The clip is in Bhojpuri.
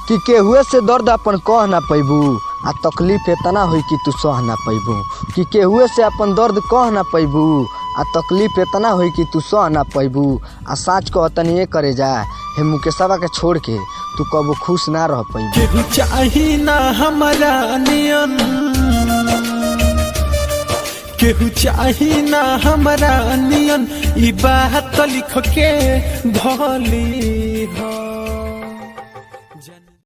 कि केहुए से दर्द अपन कह ना पैबू आ तकलीफ इतना होई कि तू सह ना पैबू। कि केहुए से अपन दर्द कह ना पैबू आ तकलीफ इतना होई कि तू सह ना पैबू। आ साँच कहतनी ये करे जा हे मुकेशवा के छोड़ के तू कबो खुश ना रह पैबू। केहू चाही ना हमारा नियन, केहू चाही ना हमारा नियन, ई बात लिख के धली हो।